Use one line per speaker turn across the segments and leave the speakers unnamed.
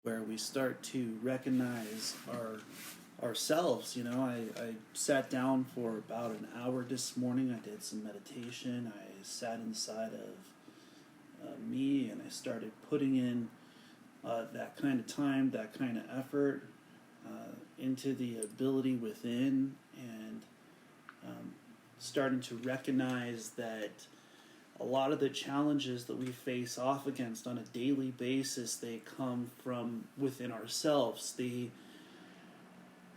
where we start to recognize ourselves. I sat down for about an hour this morning. I did some meditation. I sat inside of me, and I started putting in that kind of time, that kind of effort into the ability within, and starting to recognize that a lot of the challenges that we face off against on a daily basis, they come from within ourselves. The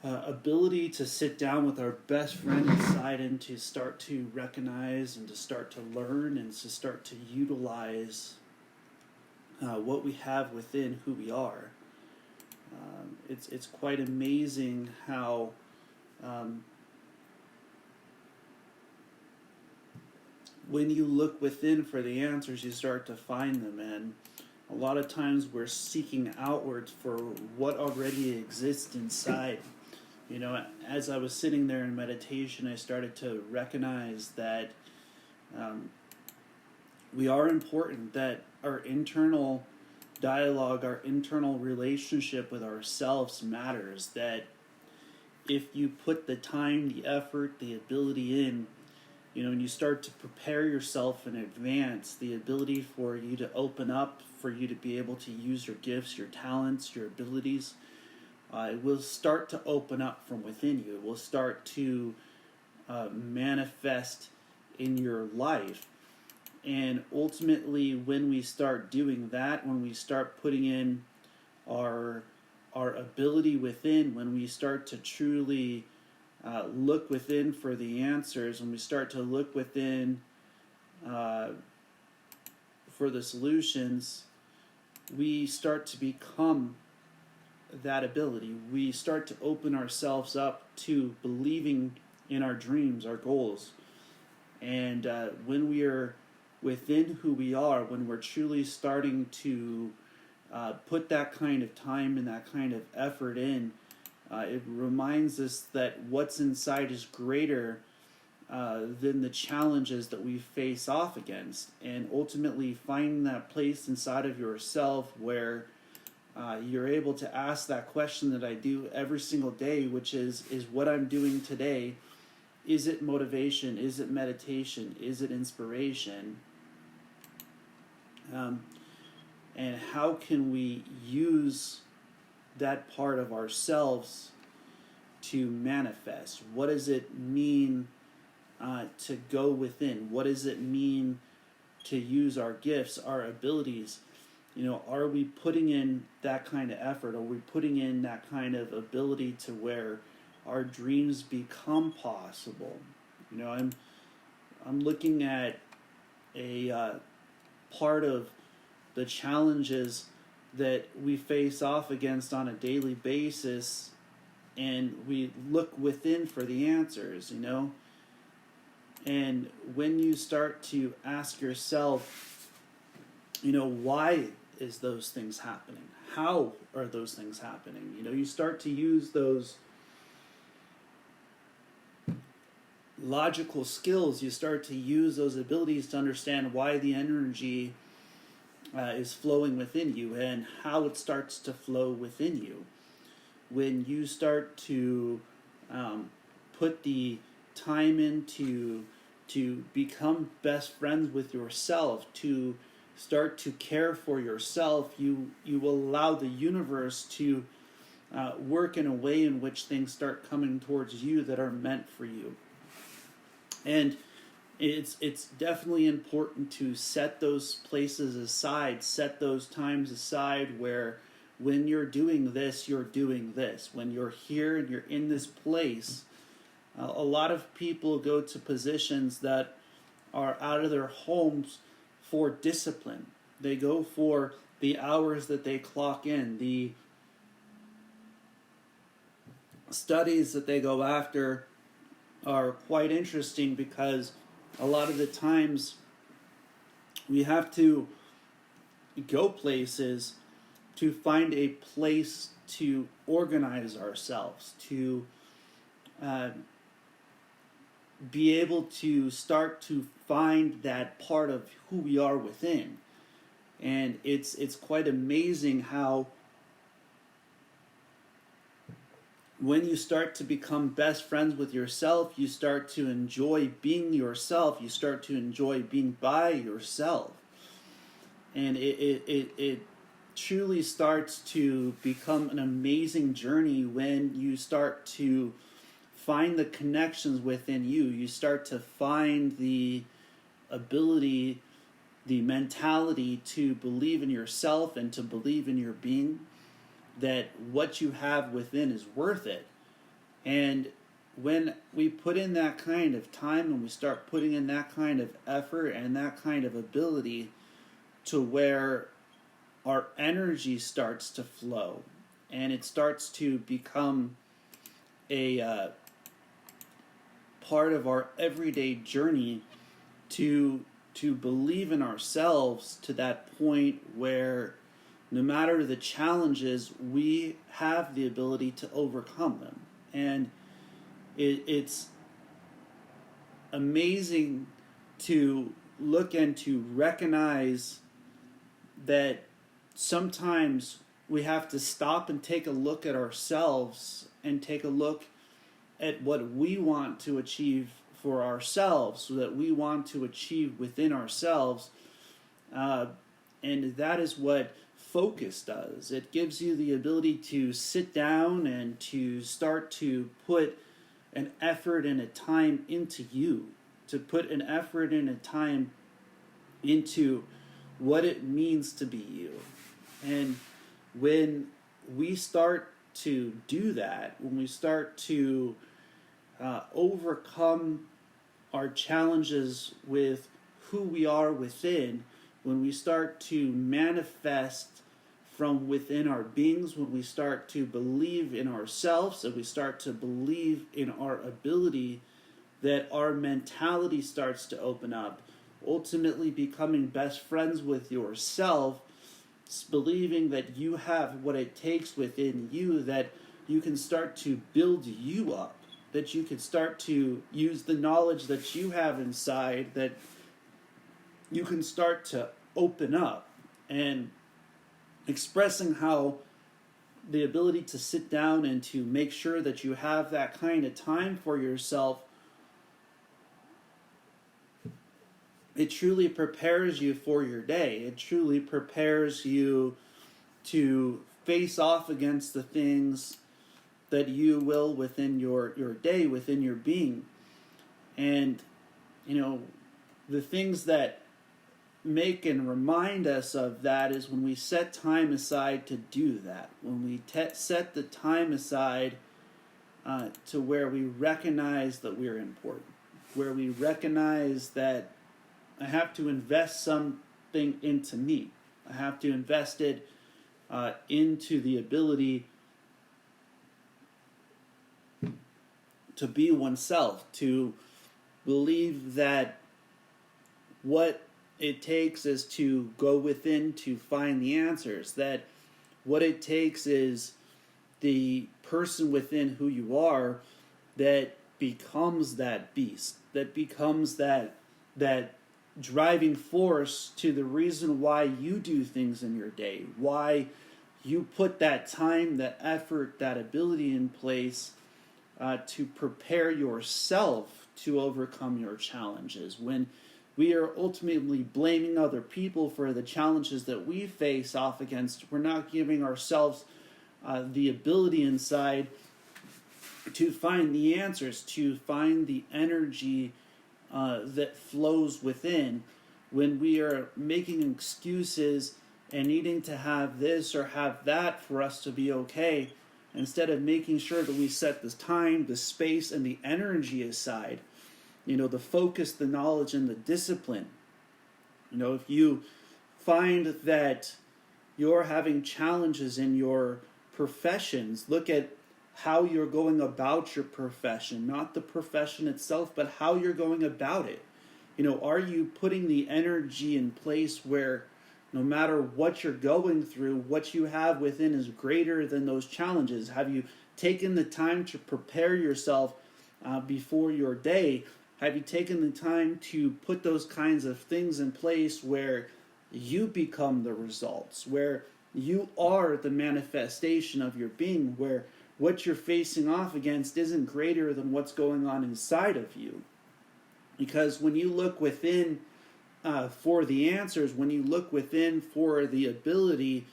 ability to sit down with our best friend inside and to start to recognize and to start to learn and to start to utilize what we have within who we are. It's quite amazing how when you look within for the answers, you start to find them. And a lot of times we're seeking outwards for what already exists inside. As I was sitting there in meditation, I started to recognize that we are important, that our internal dialogue, our internal relationship with ourselves matters, that if you put the time, the effort, the ability in, and you start to prepare yourself in advance, the ability for you to open up, for you to be able to use your gifts, your talents, your abilities, it will start to open up from within you. It will start to manifest in your life. And ultimately, when we start doing that, when we start putting in our ability within, when we start to truly look within for the answers, when we start to look within for the solutions, we start to become that ability. We start to open ourselves up to believing in our dreams, our goals. And when we are within who we are, when we're truly starting to put that kind of time and that kind of effort in, it reminds us that what's inside is greater than the challenges that we face off against. And ultimately finding that place inside of yourself where you're able to ask that question that I do every single day, which is what I'm doing today, is it motivation? Is it meditation? Is it inspiration? And how can we use that part of ourselves to manifest? What does it mean to go within? What does it mean to use our gifts, our abilities? Are we putting in that kind of effort? Are we putting in that kind of ability to where our dreams become possible? I'm looking at a part of the challenges that we face off against on a daily basis, and we look within for the answers, And when you start to ask yourself, why is those things happening? How are those things happening? You start to use those logical skills. You start to use those abilities to understand why the energy is flowing within you and how it starts to flow within you. When you start to put the time into to become best friends with yourself, to start to care for yourself, you will allow the universe to work in a way in which things start coming towards you that are meant for you. And it's definitely important to set those places aside, set those times aside where when you're doing this, you're doing this. When you're here and you're in this place, a lot of people go to positions that are out of their homes for discipline. They go for the hours that they clock in, the studies that they go after are quite interesting because a lot of the times we have to go places to find a place to organize ourselves, to be able to start to find that part of who we are within. And it's quite amazing how when you start to become best friends with yourself, you start to enjoy being yourself. You start to enjoy being by yourself. And it truly starts to become an amazing journey when you start to find the connections within you. You start to find the ability, the mentality to believe in yourself and to believe in your being, that what you have within is worth it. And when we put in that kind of time and we start putting in that kind of effort and that kind of ability to where our energy starts to flow and it starts to become a part of our everyday journey to believe in ourselves to that point where no matter the challenges, we have the ability to overcome them. And it's amazing to look and to recognize that sometimes we have to stop and take a look at ourselves and take a look at what we want to achieve for ourselves, so that we want to achieve within ourselves. And that is what focus does. It gives you the ability to sit down and to start to put an effort and a time into you, to put an effort and a time into what it means to be you. And when we start to do that, when we start to overcome our challenges with who we are within, when we start to manifest from within our beings, when we start to believe in ourselves and we start to believe in our ability, that our mentality starts to open up, ultimately becoming best friends with yourself, believing that you have what it takes within you, that you can start to build you up, that you can start to use the knowledge that you have inside, that you can start to open up. And expressing how the ability to sit down and to make sure that you have that kind of time for yourself, it truly prepares you for your day. It truly prepares you to face off against the things that you will within your day, within your being. And, the things that make and remind us of that is when we set time aside to do that. When we set the time aside to where we recognize that we're important, where we recognize that I have to invest something into me. I have to invest it into the ability to be oneself, to believe that what it takes is to go within to find the answers, that what it takes is the person within who you are that becomes that beast, that becomes that driving force to the reason why you do things in your day, why you put that time, that effort, that ability in place to prepare yourself to overcome your challenges. When we are ultimately blaming other people for the challenges that we face off against, we're not giving ourselves the ability inside to find the answers, to find the energy that flows within. When we are making excuses and needing to have this or have that for us to be okay, instead of making sure that we set the time, the space, and the energy aside, the focus, the knowledge, and the discipline. If you find that you're having challenges in your professions, look at how you're going about your profession, not the profession itself, but how you're going about it. Are you putting the energy in place where no matter what you're going through, what you have within is greater than those challenges? Have you taken the time to prepare yourself before your day? Have you taken the time to put those kinds of things in place where you become the results, where you are the manifestation of your being, where what you're facing off against isn't greater than what's going on inside of you. Because when you look within for the answers, when you look within for the ability,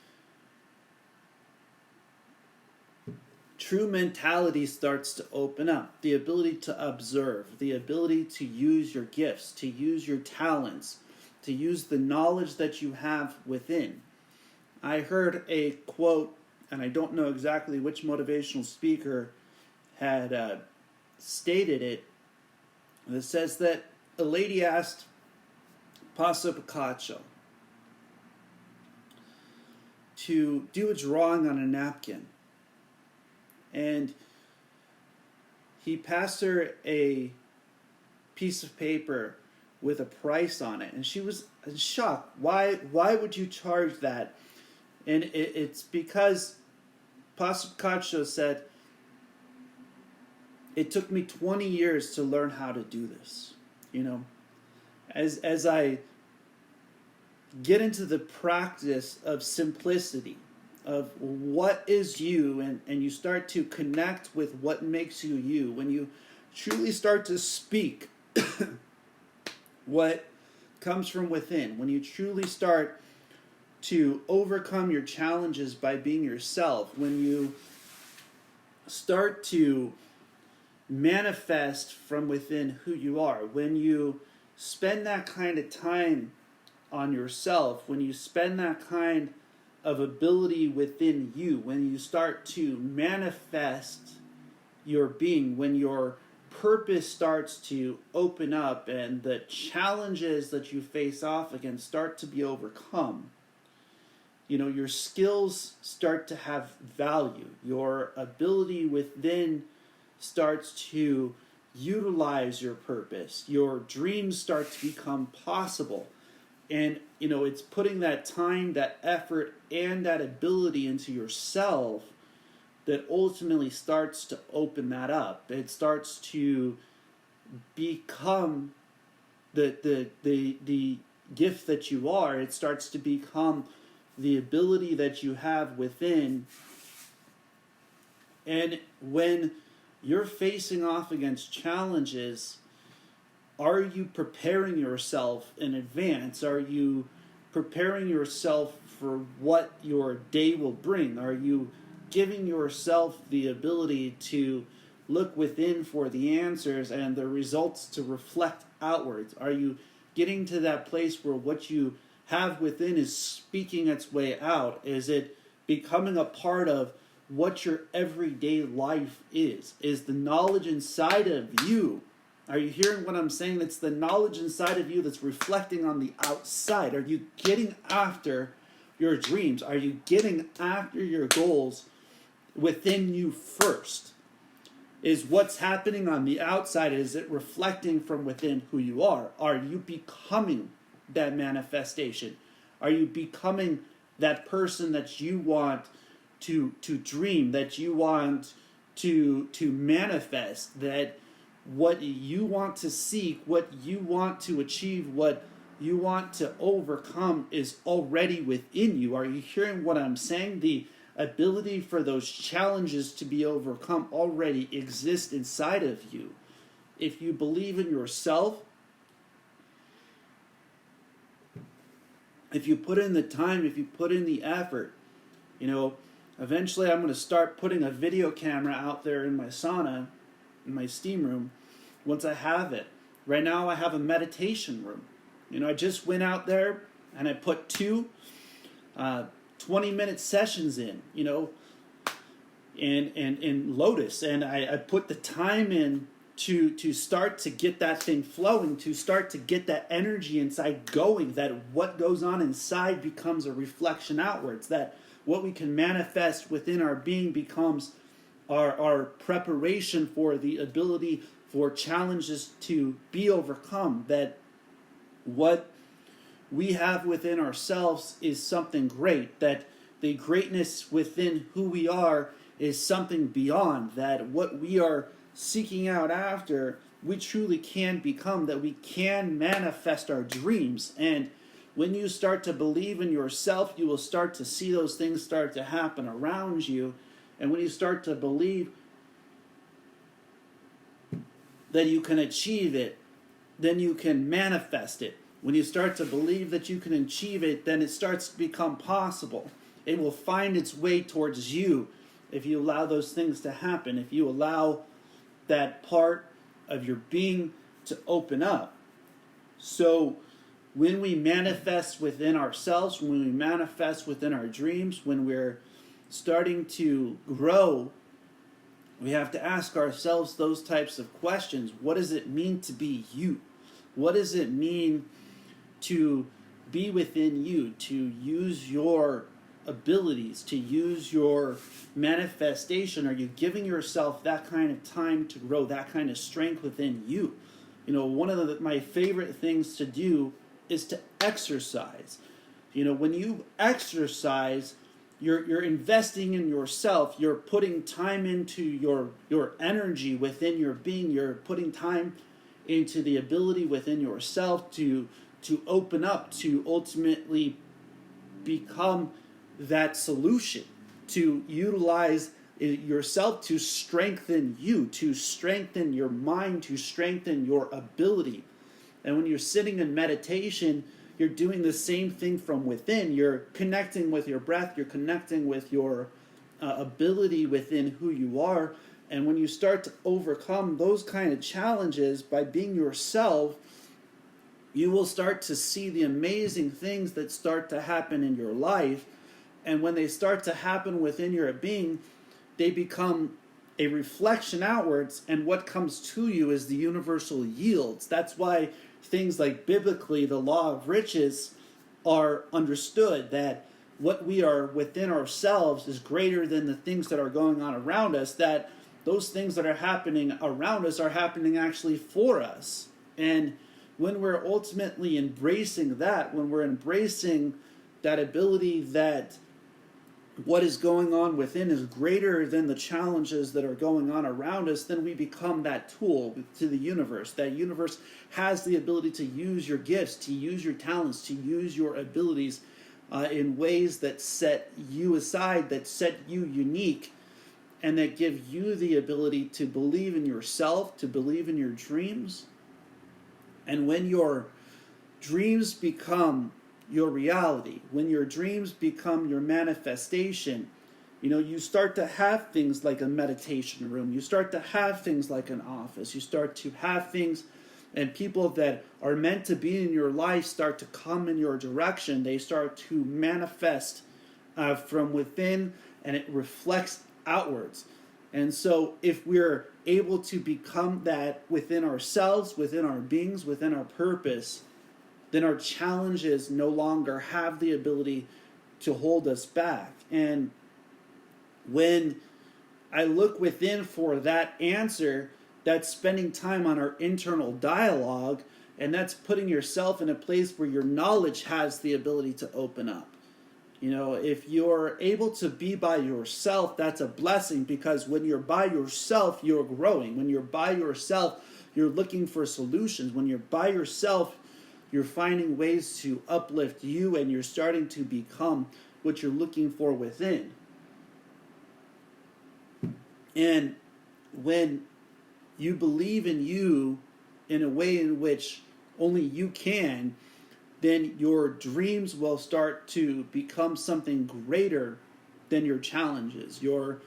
true mentality starts to open up. The ability to observe, the ability to use your gifts, to use your talents, to use the knowledge that you have within. I heard a quote, and I don't know exactly which motivational speaker had stated it, that says that a lady asked Passo Picasso to do a drawing on a napkin. And he passed her a piece of paper with a price on it. And she was in shock. Why would you charge that? And it's because Passo Picasso said, it took me 20 years to learn how to do this. You know, as I get into the practice of simplicity, of what is you, and you start to connect with what makes you you, when you truly start to speak what comes from within, when you truly start to overcome your challenges by being yourself, when you start to manifest from within who you are, when you spend that kind of time on yourself, when you spend that kind of ability within you, when you start to manifest your being, when your purpose starts to open up and the challenges that you face off against start to be overcome, you know, your skills start to have value. Your ability within starts to utilize your purpose. Your dreams start to become possible. And, you know, it's putting that time, that effort, and that ability into yourself that ultimately starts to open that up. It starts to become the gift that you are. It starts to become the ability that you have within. And when you're facing off against challenges, are you preparing yourself in advance? Are you preparing yourself for what your day will bring? Are you giving yourself the ability to look within for the answers and the results to reflect outwards? Are you getting to that place where what you have within is speaking its way out? Is it becoming a part of what your everyday life is? Is the knowledge inside of you, are you hearing what I'm saying? It's the knowledge inside of you that's reflecting on the outside. Are you getting after your dreams? Are you getting after your goals within you first? Is what's happening on the outside, is it reflecting from within who you are? Are you becoming that manifestation? Are you becoming that person that you want to dream, that you want to manifest, that what you want to seek, what you want to achieve, what you want to overcome is already within you? Are you hearing what I'm saying? The ability for those challenges to be overcome already exist inside of you. If you believe in yourself, if you put in the time, if you put in the effort, you know, eventually I'm going to start putting a video camera out there in my sauna, in my steam room, once I have it. Right now I have a meditation room. You know, I just went out there and I put two 20-minute sessions in, you know, in Lotus, and I put the time in to start to get that thing flowing, to start to get that energy inside going, that what goes on inside becomes a reflection outwards, that what we can manifest within our being becomes our preparation for the ability for challenges to be overcome, that what we have within ourselves is something great, that the greatness within who we are is something beyond, that what we are seeking out after, we truly can become, that we can manifest our dreams. And when you start to believe in yourself, you will start to see those things start to happen around you. And when you start to believe that you can achieve it, then you can manifest it. When you start to believe that you can achieve it, then it starts to become possible. It will find its way towards you if you allow those things to happen, if you allow that part of your being to open up. So when we manifest within ourselves, when we manifest within our dreams, when we're starting to grow, we have to ask ourselves those types of questions. What does it mean to be you? What does it mean to be within you, to use your abilities, to use your manifestation? Are you giving yourself that kind of time to grow, that kind of strength within you? One of my favorite things to do is to exercise. When you exercise, you're investing in yourself. You're putting time into your energy within your being. You're putting time into the ability within yourself to open up, to ultimately become that solution, to utilize yourself to strengthen you, to strengthen your mind, to strengthen your ability. And when you're sitting in meditation, you're doing the same thing from within. You're connecting with your breath. You're connecting with your ability within who you are. And when you start to overcome those kind of challenges by being yourself, you will start to see the amazing things that start to happen in your life. And when they start to happen within your being, they become a reflection outwards, and what comes to you is the universal yields. That's why things like biblically, the law of riches are understood, that what we are within ourselves is greater than the things that are going on around us, that those things that are happening around us are happening actually for us. And when we're ultimately embracing that, when we're embracing that ability that what is going on within is greater than the challenges that are going on around us, then we become that tool to the universe. That universe has the ability to use your gifts, to use your talents, to use your abilities in ways that set you aside, that set you unique, and that give you the ability to believe in yourself, to believe in your dreams. And when your dreams become your reality, when your dreams become your manifestation, you start to have things like a meditation room. You start to have things like an office. You start to have things, and people that are meant to be in your life start to come in your direction. They start to manifest from within, and it reflects outwards. And so if we're able to become that within ourselves, within our beings, within our purpose, then our challenges no longer have the ability to hold us back. And when I look within for that answer, that's spending time on our internal dialogue, and that's putting yourself in a place where your knowledge has the ability to open up. If you're able to be by yourself, that's a blessing, because when you're by yourself, you're growing. When you're by yourself, you're looking for solutions. When you're by yourself, you're finding ways to uplift you, and you're starting to become what you're looking for within. And when you believe in you in a way in which only you can, then your dreams will start to become something greater than your challenges. Your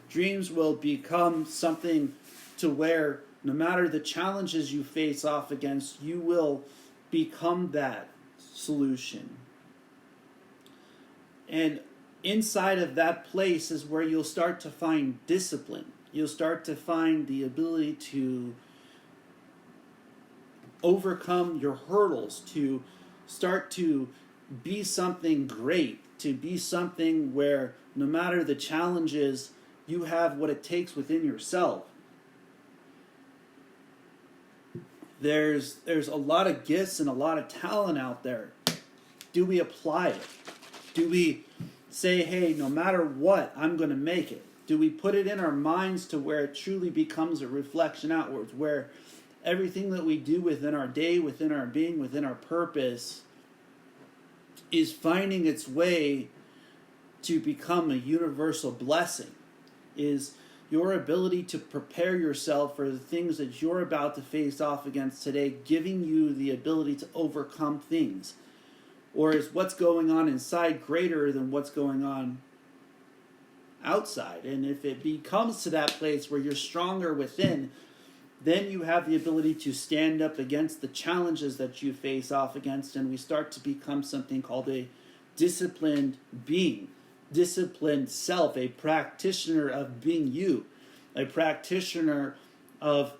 dreams will become something to where no matter the challenges you face off against, you will become that solution. And inside of that place is where you'll start to find discipline. You'll start to find the ability to overcome your hurdles, to start to be something great, to be something where no matter the challenges, you have what it takes within yourself. There's a lot of gifts and a lot of talent out there. Do we apply it? Do we say, hey, no matter what, I'm going to make it? Do we put it in our minds to where it truly becomes a reflection outwards, where everything that we do within our day, within our being, within our purpose is finding its way to become a universal blessing? is your ability to prepare yourself for the things that you're about to face off against today, giving you the ability to overcome things? Or is what's going on inside greater than what's going on outside? And if it becomes to that place where you're stronger within, then you have the ability to stand up against the challenges that you face off against, and we start to become something called a disciplined being, disciplined self, a practitioner of being you, a practitioner of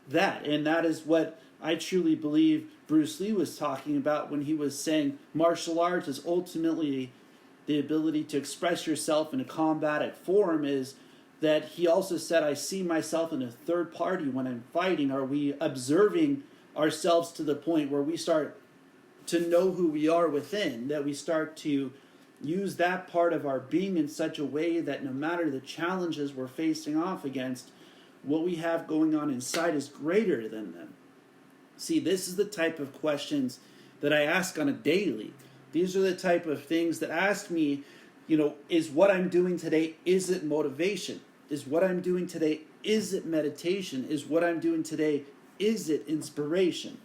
that. And that is what I truly believe Bruce Lee was talking about when he was saying martial arts is ultimately the ability to express yourself in a combative form. Is that he also said, I see myself in a third party when I'm fighting. Are we observing ourselves to the point where we start to know who we are within, that we start to use that part of our being in such a way that no matter the challenges we're facing off against, what we have going on inside is greater than them? See, this is the type of questions that I ask on a daily. These are the type of things that ask me, is what I'm doing today, is it motivation? Is what I'm doing today, is it meditation? Is what I'm doing today, is it inspiration?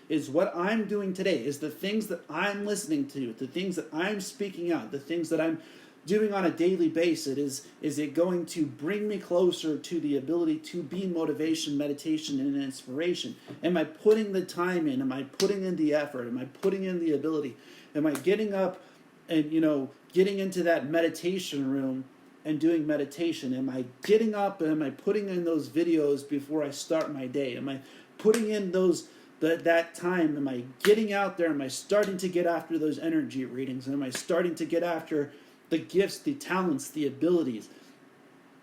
Is what I'm doing today, is the things that I'm listening to, the things that I'm speaking out, the things that I'm doing on a daily basis, is it going to bring me closer to the ability to be motivation, meditation, and inspiration? Am I putting the time in? Am I putting in the effort? Am I putting in the ability? Am I getting up and, getting into that meditation room and doing meditation? Am I getting up and am I putting in those videos before I start my day? Am I putting in that time? Am I getting out there? Am I starting to get after those energy readings? Am I starting to get after the gifts, the talents, the abilities?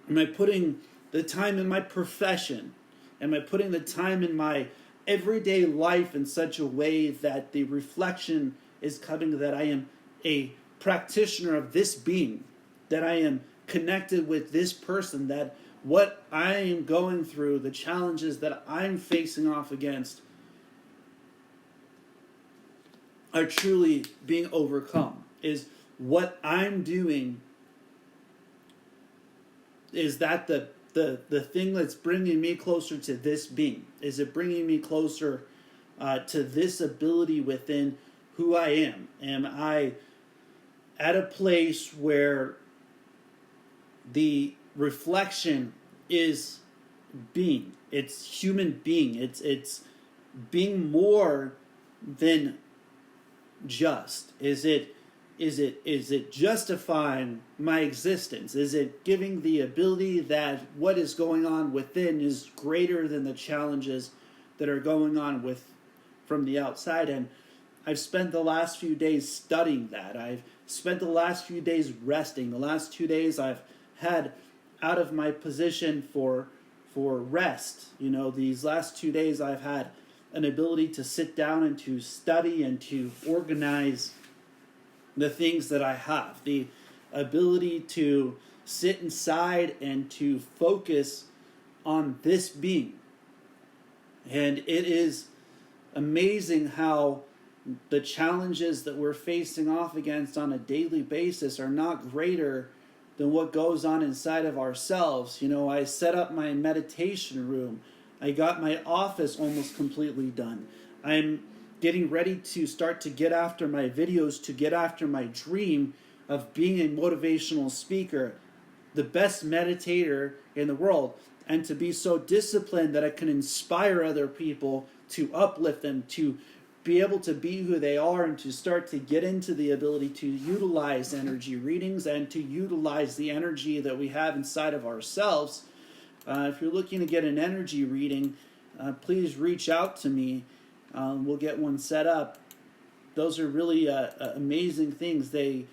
Am I putting the time in my profession? Am I putting the time in my everyday life in such a way that the reflection is coming, that I am a practitioner of this being, that I am connected with this person, that what I am going through, the challenges that I'm facing off against, are truly being overcome? Is what I'm doing, is that the thing that's bringing me closer to this being? Is it bringing me closer to this ability within who I am? Am I at a place where the reflection is being? It's human being. It's being more than just. Is it justifying my existence? Is it giving the ability that what is going on within is greater than the challenges that are going on from the outside? And I've spent the last few days studying that. I've spent the last few days resting. The last 2 days I've had out of my position for rest. These last 2 days I've had an ability to sit down and to study and to organize the things that I have. The ability to sit inside and to focus on this being. And it is amazing how the challenges that we're facing off against on a daily basis are not greater than what goes on inside of ourselves. I set up my meditation room. I got my office almost completely done. I'm getting ready to start to get after my videos, to get after my dream of being a motivational speaker, the best meditator in the world, and to be so disciplined that I can inspire other people, to uplift them, to be able to be who they are, and to start to get into the ability to utilize energy readings and to utilize the energy that we have inside of ourselves. If you're looking to get an energy reading, please reach out to me. We'll get one set up. Those are really amazing things. They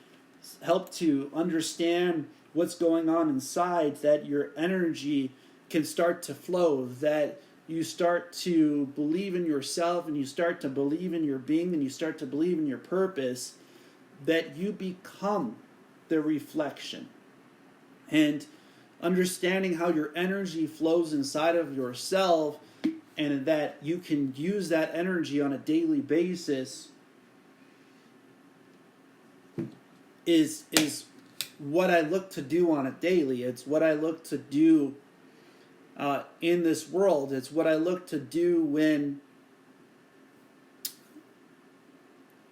help to understand what's going on inside, that your energy can start to flow, that you start to believe in yourself, and you start to believe in your being, and you start to believe in your purpose, that you become the reflection. And understanding how your energy flows inside of yourself, and that you can use that energy on a daily basis is what I look to do on a daily. It's what I look to do in this world. It's what I look to do when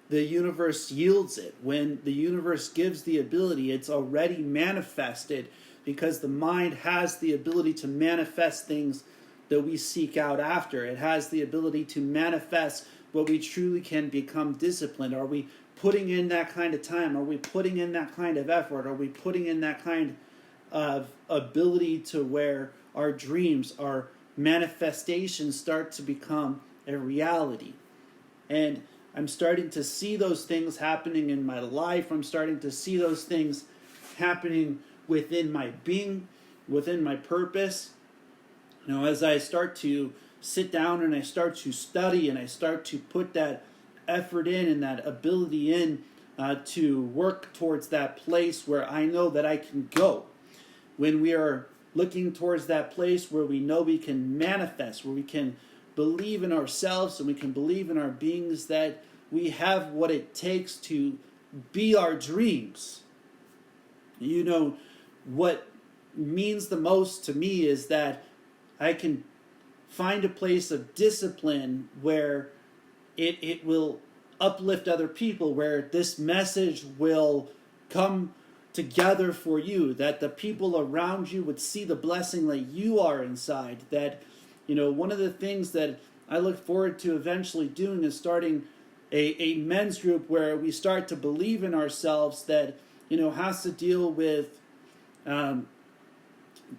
the universe yields it. When the universe gives the ability, it's already manifested, because the mind has the ability to manifest things that we seek out after. It has the ability to manifest what we truly can become disciplined. Are we putting in that kind of time? Are we putting in that kind of effort? Are we putting in that kind of ability to where our dreams, our manifestations start to become a reality? And I'm starting to see those things happening in my life. I'm starting to see those things happening within my being, within my purpose. You know, as I start to sit down and I start to study and I start to put that effort in and that ability in to work towards that place where I know that I can go. When we are looking towards that place where we know we can manifest, where we can believe in ourselves and we can believe in our beings, that we have what it takes to be our dreams. You know, what means the most to me is that I can find a place of discipline where it will uplift other people, where this message will come together for you, that the people around you would see the blessing that you are inside. That, you know, one of the things that I look forward to eventually doing is starting a men's group where we start to believe in ourselves, that, you know, has to deal with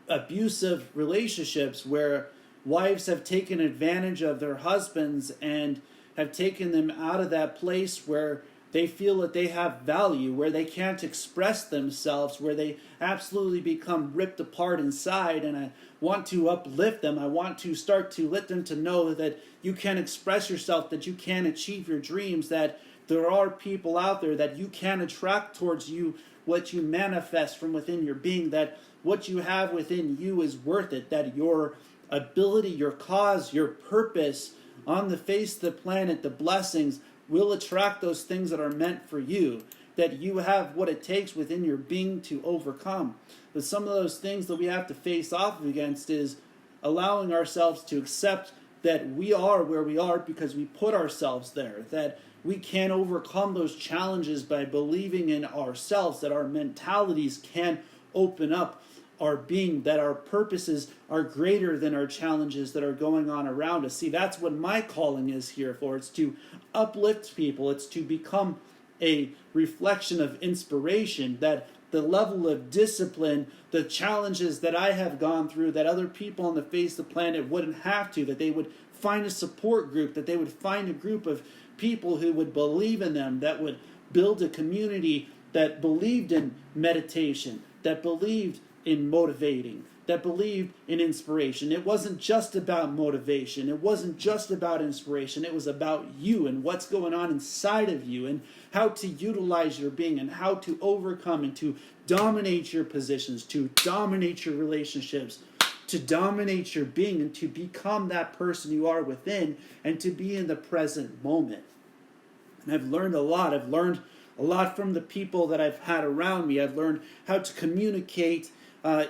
abusive relationships where wives have taken advantage of their husbands and have taken them out of that place where they feel that they have value, where they can't express themselves, where they absolutely become ripped apart inside. And I want to uplift them. I want to start to let them to know that you can express yourself, that you can achieve your dreams, that there are people out there that you can attract towards you what you manifest from within your being, that what you have within you is worth it, that your ability, your cause, your purpose on the face of the planet, the blessings, will attract those things that are meant for you, that you have what it takes within your being to overcome. But some of those things that we have to face off against is allowing ourselves to accept that we are where we are because we put ourselves there, that we can overcome those challenges by believing in ourselves, that our mentalities can open up our being, that our purposes are greater than our challenges that are going on around us. See, that's what my calling is here for. It's to uplift people. It's to become a reflection of inspiration, that the level of discipline, the challenges that I have gone through, that other people on the face of the planet wouldn't have to, that they would find a support group, that they would find a group of people who would believe in them, that would build a community that believed in meditation, that believed in motivating, that believed in inspiration. It wasn't just about motivation. It wasn't just about inspiration. It was about you and what's going on inside of you and how to utilize your being and how to overcome and to dominate your positions, to dominate your relationships, to dominate your being and to become that person you are within and to be in the present moment. And I've learned a lot. I've learned a lot from the people that I've had around me. I've learned how to communicate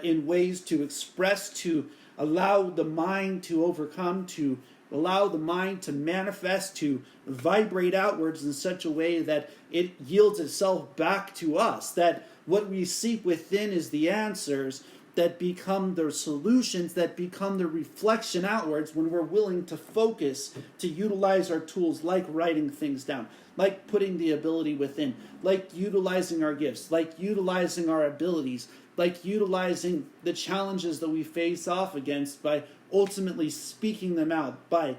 in ways to express, to allow the mind to overcome, to allow the mind to manifest, to vibrate outwards in such a way that it yields itself back to us, that what we seek within is the answers that become the solutions, that become the reflection outwards when we're willing to focus, to utilize our tools like writing things down, like putting the ability within, like utilizing our gifts, like utilizing our abilities, like utilizing the challenges that we face off against by ultimately speaking them out, by,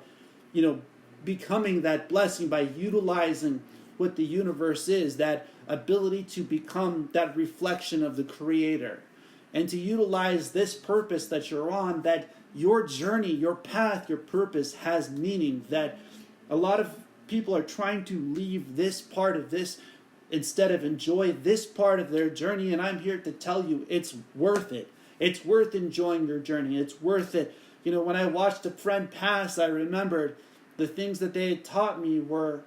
becoming that blessing, by utilizing what the universe is, that ability to become that reflection of the Creator, and to utilize this purpose that you're on, that your journey, your path, your purpose has meaning, that a lot of people are trying to leave this part of this instead of enjoy this part of their journey, and I'm here to tell you it's worth it. It's worth enjoying your journey. It's worth it. When I watched a friend pass, I remembered the things that they had taught me were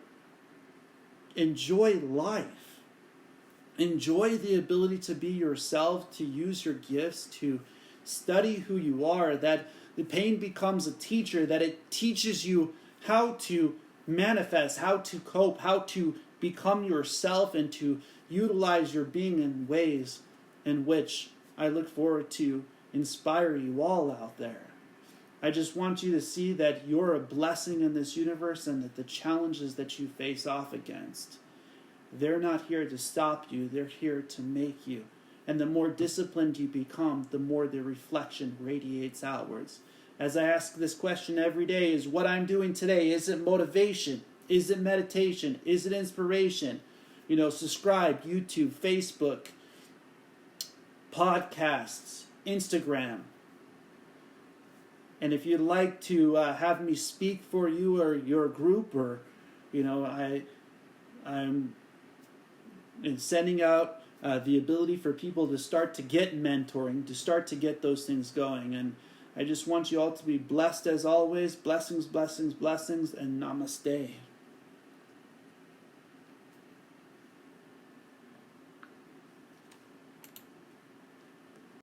enjoy life. enjoy the ability to be yourself, to use your gifts, to study who you are, that the pain becomes a teacher, that it teaches you how to manifest, how to cope, how to become yourself, and to utilize your being in ways in which I look forward to inspire you all out there. I just want you to see that you're a blessing in this universe, and that the challenges that you face off against, they're not here to stop you, they're here to make you. And the more disciplined you become, the more the reflection radiates outwards. As I ask this question every day, is what I'm doing today, is it motivation? Is it meditation? Is it inspiration? Subscribe, YouTube, Facebook, podcasts, Instagram. And if you'd like to have me speak for you or your group, or, I'm sending out the ability for people to start to get mentoring, to start to get those things going. And I just want you all to be blessed as always. Blessings, blessings, blessings, and namaste.